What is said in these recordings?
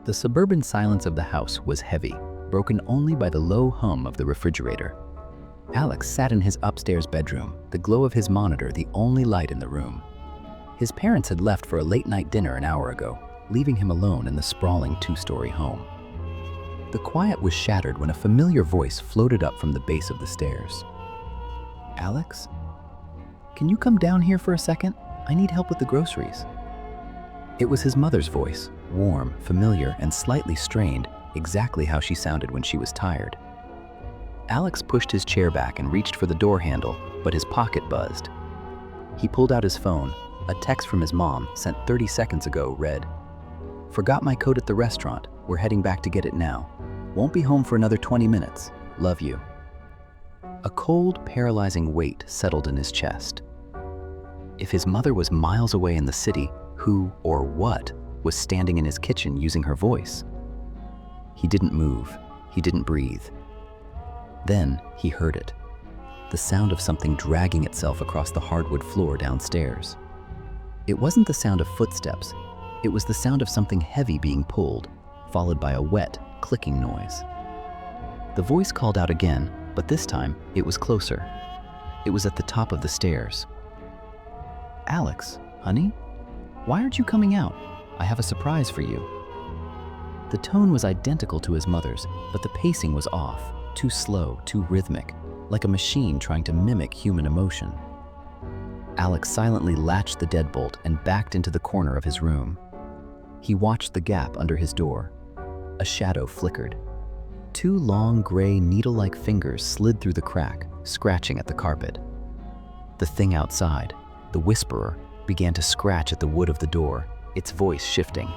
The suburban silence of the house was heavy, broken only by the low hum of the refrigerator. Alex sat in his upstairs bedroom, the glow of his monitor the only light in the room. His parents had left for a late-night dinner an hour ago, leaving him alone in the sprawling two-story home. The quiet was shattered when a familiar voice floated up from the base of the stairs. "Alex? Can you come down here for a second? I need help with the groceries." It was his mother's voice, warm, familiar, and slightly strained, exactly how she sounded when she was tired. Alex pushed his chair back and reached for the door handle, but his pocket buzzed. He pulled out his phone. A text from his mom, sent 30 seconds ago, read, "Forgot my coat at the restaurant. We're heading back to get it now. Won't be home for another 20 minutes. Love you." A cold, paralyzing weight settled in his chest. If his mother was miles away in the city, who or what was standing in his kitchen using her voice? He didn't move. He didn't breathe. Then he heard it. The sound of something dragging itself across the hardwood floor downstairs. It wasn't the sound of footsteps. It was the sound of something heavy being pulled, followed by a wet, clicking noise. The voice called out again, but this time it was closer. It was at the top of the stairs. "Alex, honey? Why aren't you coming out? I have a surprise for you." The tone was identical to his mother's, but the pacing was off, too slow, too rhythmic, like a machine trying to mimic human emotion. Alex silently latched the deadbolt and backed into the corner of his room. He watched the gap under his door. A shadow flickered. Two long, gray, needle-like fingers slid through the crack, scratching at the carpet. The thing outside, the whisperer, began to scratch at the wood of the door, its voice shifting.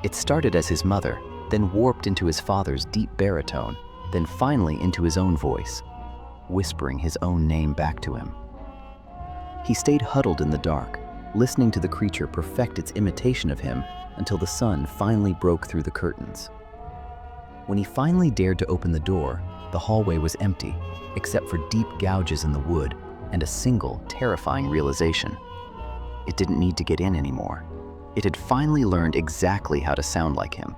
It started as his mother, then warped into his father's deep baritone, then finally into his own voice, whispering his own name back to him. He stayed huddled in the dark, listening to the creature perfect its imitation of him until the sun finally broke through the curtains. When he finally dared to open the door, the hallway was empty, except for deep gouges in the wood and a single, terrifying realization. It didn't need to get in anymore. It had finally learned exactly how to sound like him.